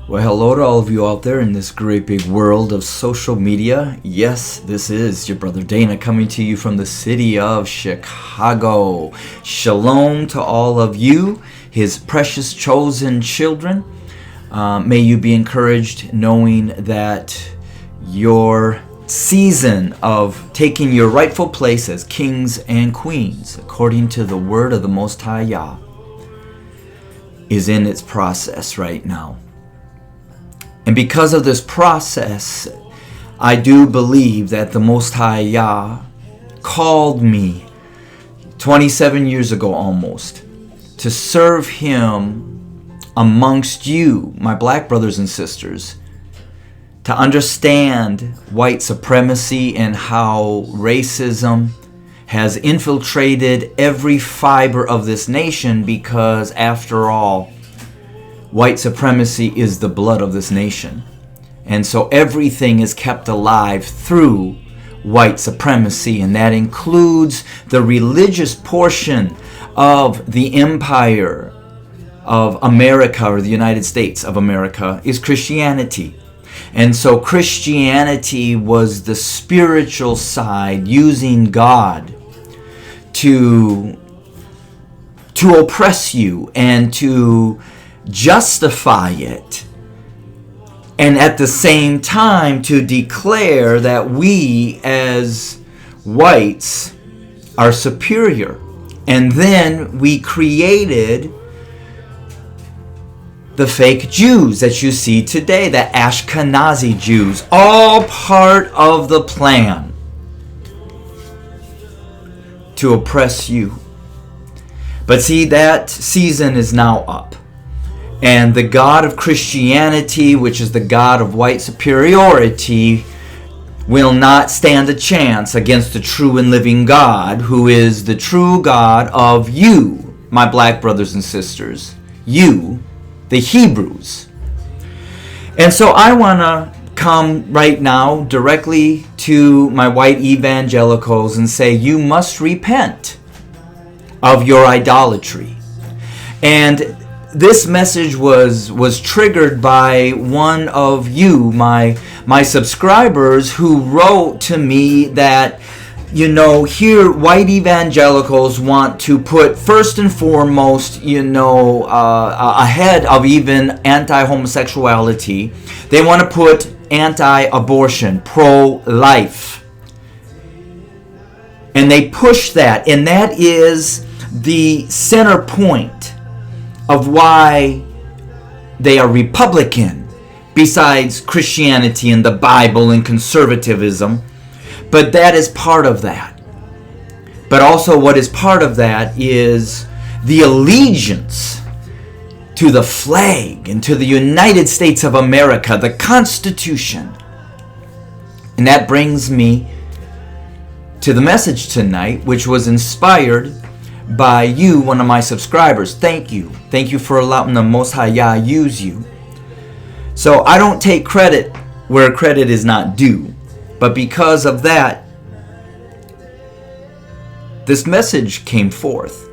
Well, hello to all of you out there in this great big world of social media. Yes, this is your brother Dana coming to you from the city of Chicago. Shalom to all of you, his precious chosen children. May you be encouraged knowing that your season of taking your rightful place as kings and queens, according to the word of the Most High Yah, is in its process right now. And because of this process, I do believe that the Most High Yah called me 27 years ago almost to serve Him amongst you, my black brothers and sisters, to understand white supremacy and how racism has infiltrated every fiber of this nation, because after all, white supremacy is the blood of this nation. And so everything is kept alive through white supremacy, and that includes the religious portion of the empire of America, or the United States of America, is Christianity. And so Christianity was the spiritual side, using God to oppress you and to justify it, and at the same time to declare that we as whites are superior. And then we created the fake Jews that you see today, the Ashkenazi Jews, all part of the plan to oppress you. But see, that season is now up. And the God of Christianity, which is the God of white superiority, will not stand a chance against the true and living God, who is the true God of you, my black brothers and sisters, you, the Hebrews. And so I want to come right now directly to my white evangelicals and say, you must repent of your idolatry. And this message was triggered by one of you, my subscribers, who wrote to me that, here white evangelicals want to put first and foremost, ahead of even anti-homosexuality, they want to put anti-abortion, pro-life. And they push that, and that is the center point of why they are Republican, besides Christianity and the Bible and conservatism. But that is part of that. But also what is part of that is the allegiance to the flag and to the United States of America, the Constitution. And that brings me to the message tonight, which was inspired by you, one of my subscribers. Thank you. Thank you for allowing the Most High Yah use you. So I don't take credit where credit is not due. But because of that, this message came forth.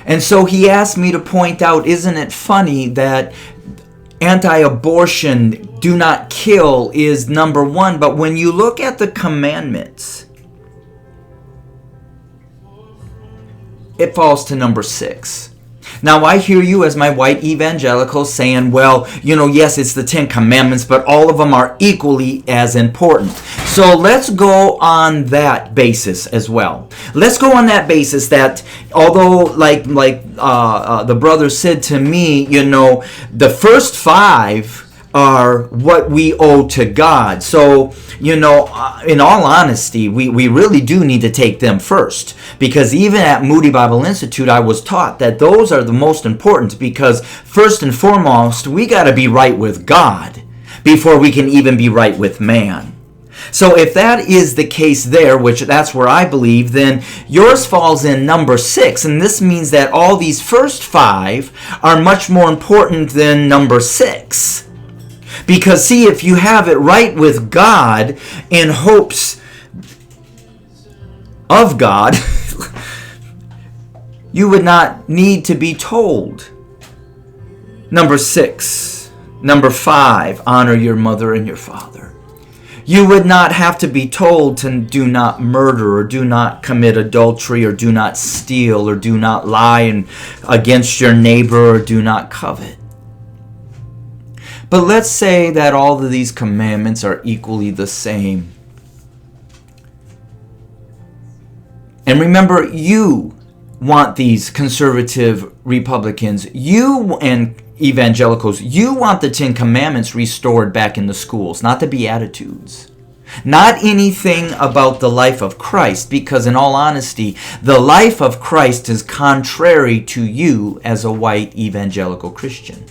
And so he asked me to point out, isn't it funny that anti-abortion, do not kill, is number one, but when you look at the commandments, it falls to number 6. Now I hear you as my white evangelicals saying, well, yes, it's the 10 commandments, but all of them are equally as important. So let's go on that basis as well. Let's go on that basis that although like the brother said to me, the first 5 are what we owe to God. So, in all honesty, we really do need to take them first. Because even at Moody Bible Institute, I was taught that those are the most important, because first and foremost, we got to be right with God before we can even be right with man. So if that is the case there, which that's where I believe, then yours falls in number 6. And this means that all these first 5 are much more important than number 6. Because see, if you have it right with God in hopes of God, you would not need to be told. Number 6 Number 5, honor your mother and your father. You would not have to be told to do not murder, or do not commit adultery, or do not steal, or do not lie against your neighbor, or do not covet. But let's say that all of these commandments are equally the same. And remember, you want these conservative Republicans, you and Evangelicals, you want the 10 Commandments restored back in the schools, not the Beatitudes. Not anything about the life of Christ, because in all honesty, the life of Christ is contrary to you as a white evangelical Christian.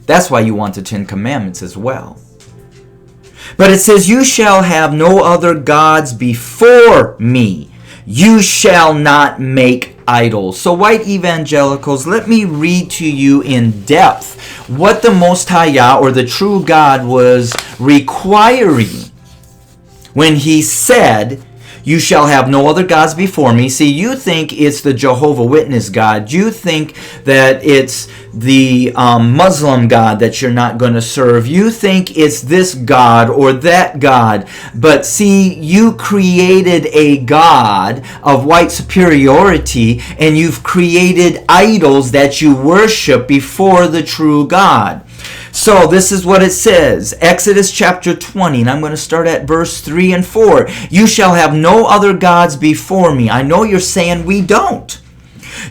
That's why you want the 10 Commandments as well. But it says, you shall have no other gods before me. You shall not make idols. So white evangelicals, let me read to you in depth what the Most High Yah, or the true God, was requiring when he said, you shall have no other gods before me. See, you think it's the Jehovah Witness God. You think that it's the Muslim God that you're not going to serve. You think it's this God or that God. But see, you created a God of white superiority, and you've created idols that you worship before the true God. So this is what it says, Exodus chapter 20, and I'm going to start at verse 3 and 4. You shall have no other gods before me. I know you're saying we don't.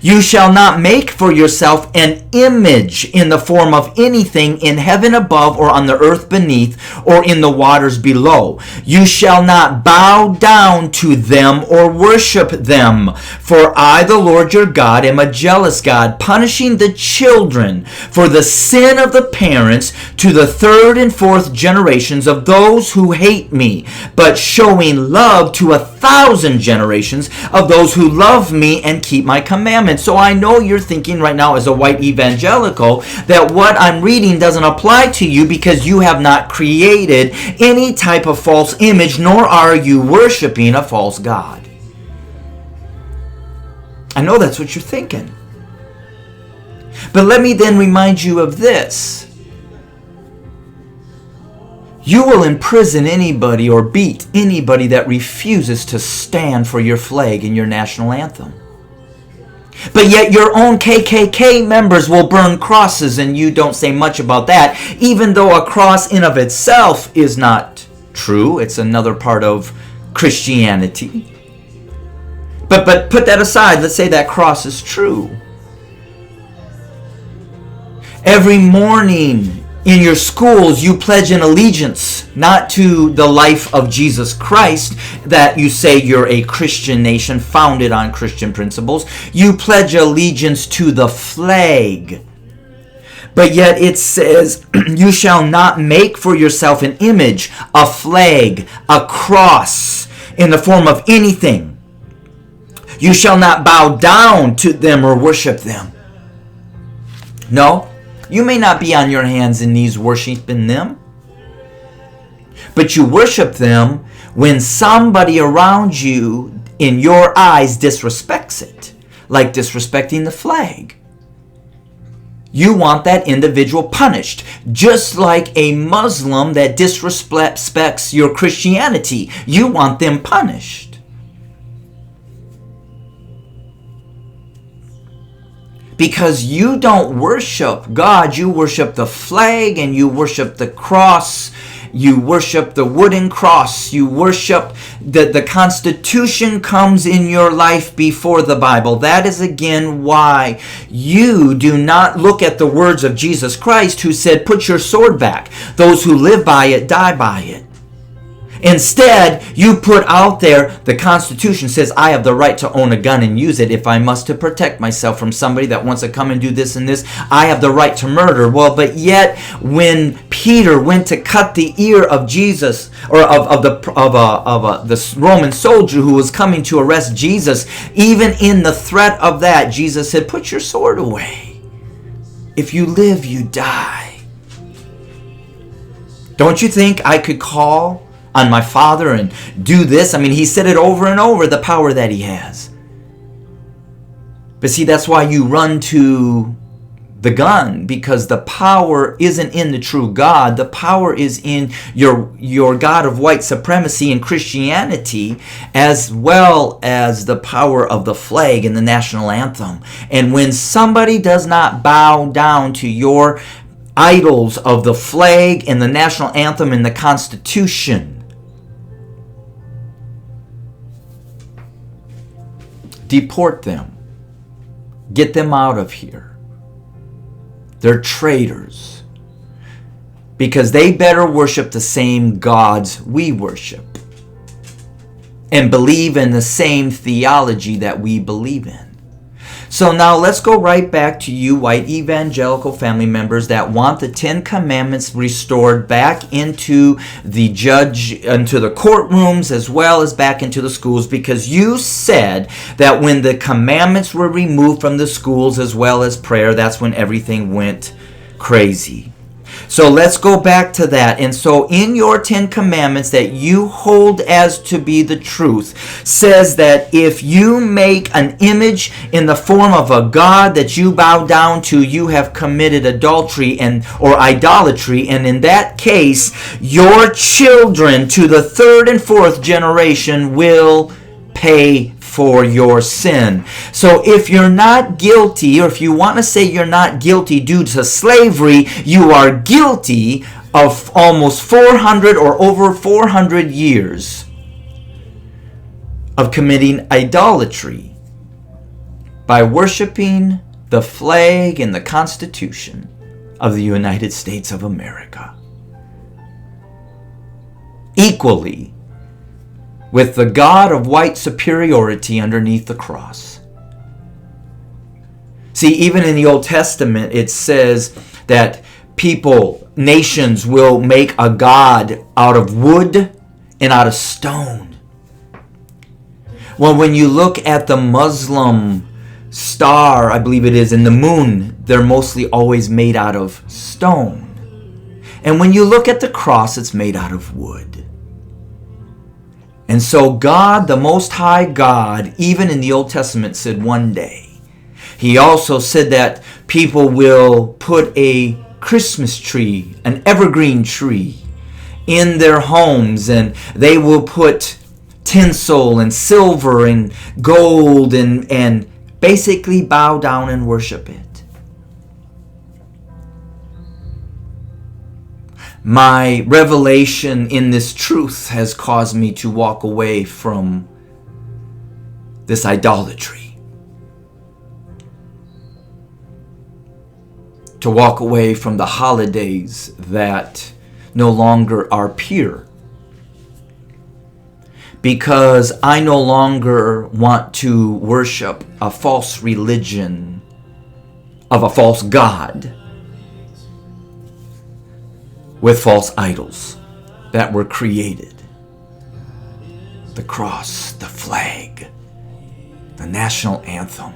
You shall not make for yourself an image in the form of anything in heaven above, or on the earth beneath, or in the waters below. You shall not bow down to them or worship them. For I, the Lord your God, am a jealous God, punishing the children for the sin of the parents to the 3rd and 4th generations of those who hate me, but showing love to 1,000 generations of those who love me and keep my commandments. So I know you're thinking right now, as a white evangelical, that what I'm reading doesn't apply to you because you have not created any type of false image, nor are you worshiping a false god. I know that's what you're thinking. But let me then remind you of this. You will imprison anybody or beat anybody that refuses to stand for your flag and your national anthem. But yet your own KKK members will burn crosses, and you don't say much about that, even though a cross in of itself is not true. It's another part of Christianity. But put that aside. Let's say that cross is true. Every morning in your schools, you pledge an allegiance, not to the life of Jesus Christ, that you say you're a Christian nation founded on Christian principles. You pledge allegiance to the flag. But yet it says, you shall not make for yourself an image, a flag, a cross, in the form of anything. You shall not bow down to them or worship them. No. You may not be on your hands and knees worshiping them, but you worship them when somebody around you, in your eyes, disrespects it, like disrespecting the flag. You want that individual punished, just like a Muslim that disrespects your Christianity. You want them punished. Because you don't worship God, you worship the flag, and you worship the cross, you worship the wooden cross, you worship the Constitution comes in your life before the Bible. That is again why you do not look at the words of Jesus Christ, who said, put your sword back. Those who live by it die by it. Instead, you put out there, the Constitution says, I have the right to own a gun and use it if I must, to protect myself from somebody that wants to come and do this and this. I have the right to murder. Well, but yet, when Peter went to cut the ear of Jesus, or of the Roman soldier who was coming to arrest Jesus, even in the threat of that, Jesus said, put your sword away. If you live, you die. Don't you think I could call on my Father and do this? I mean, he said it over and over, the power that he has. But see, that's why you run to the gun, because the power isn't in the true God. The power is in your God of white supremacy and Christianity, as well as the power of the flag and the national anthem. And when somebody does not bow down to your idols of the flag and the national anthem and the Constitution, deport them. Get them out of here. They're traitors, because they better worship the same gods we worship and believe in the same theology that we believe in. So now let's go right back to you white evangelical family members that want the 10 Commandments restored back into the courtrooms as well as back into the schools, because you said that when the commandments were removed from the schools as well as prayer, that's when everything went crazy. So let's go back to that. And so in your 10 Commandments that you hold as to be the truth, says that if you make an image in the form of a god that you bow down to, you have committed adultery or idolatry. And in that case, your children to the 3rd and 4th generation will pay for your sin. So if you're not guilty, or if you want to say you're not guilty due to slavery, you are guilty of almost 400 or over 400 years of committing idolatry by worshiping the flag and the Constitution of the United States of America. Equally with the God of white superiority underneath the cross. See, even in the Old Testament, it says that nations will make a god out of wood and out of stone. Well, when you look at the Muslim star, I believe it is, and the moon, they're mostly always made out of stone. And when you look at the cross, it's made out of wood. And so God, the Most High God, even in the Old Testament, said one day. He also said that people will put a Christmas tree, an evergreen tree, in their homes, and they will put tinsel and silver and gold and basically bow down and worship it. My revelation in this truth has caused me to walk away from this idolatry. To walk away from the holidays that no longer are pure. Because I no longer want to worship a false religion of a false god with false idols that were created. The cross, the flag, the national anthem,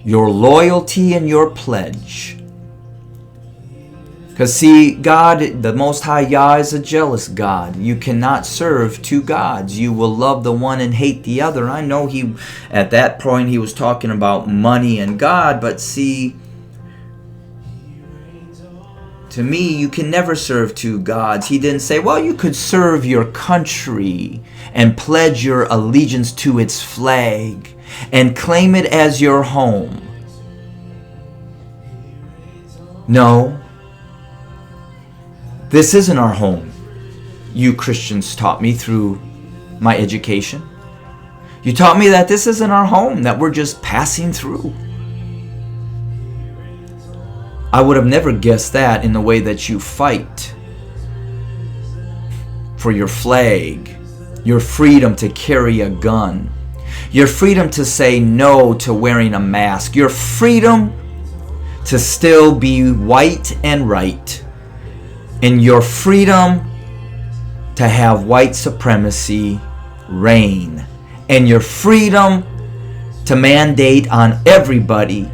your loyalty and your pledge. Because see, God, the Most High Yah, is a jealous God. You cannot serve two gods. You will love the one and hate the other. I know at that point he was talking about money and God, but see, to me, you can never serve two gods. He didn't say, well, you could serve your country and pledge your allegiance to its flag and claim it as your home. No, this isn't our home. You Christians taught me through my education. You taught me that this isn't our home, that we're just passing through. I would have never guessed that in the way that you fight for your flag, your freedom to carry a gun, your freedom to say no to wearing a mask, your freedom to still be white and right, and your freedom to have white supremacy reign, and your freedom to mandate on everybody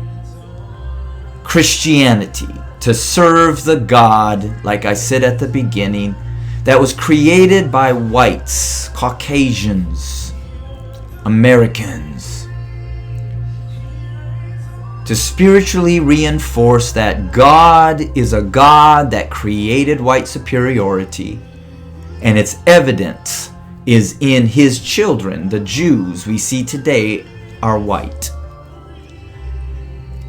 Christianity, to serve the God, like I said at the beginning, that was created by whites, Caucasians, Americans. to spiritually reinforce that God is a God that created white superiority, and its evidence is in his children, the Jews we see today are white.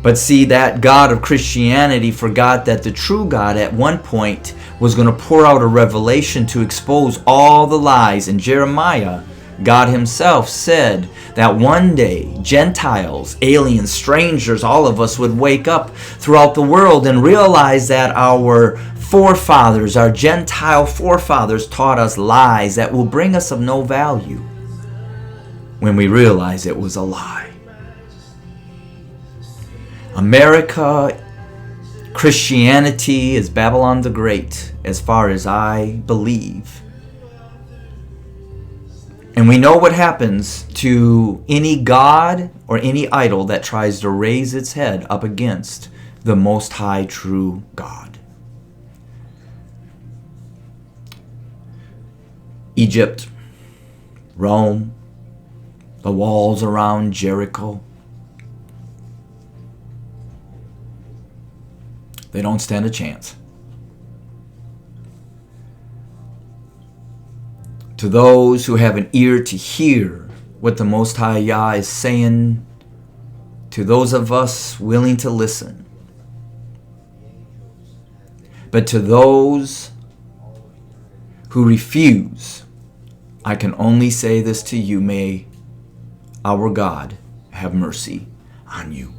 But see, that God of Christianity forgot that the true God at one point was going to pour out a revelation to expose all the lies. In Jeremiah, God himself said that one day Gentiles, aliens, strangers, all of us would wake up throughout the world and realize that our forefathers, our Gentile forefathers, taught us lies that will bring us of no value when we realize it was a lie. America, Christianity is Babylon the Great, as far as I believe. And we know what happens to any god or any idol that tries to raise its head up against the Most High true God. Egypt, Rome, the walls around Jericho. They don't stand a chance. To those who have an ear to hear what the Most High Yah is saying, to those of us willing to listen, but to those who refuse, I can only say this to you: may our God have mercy on you.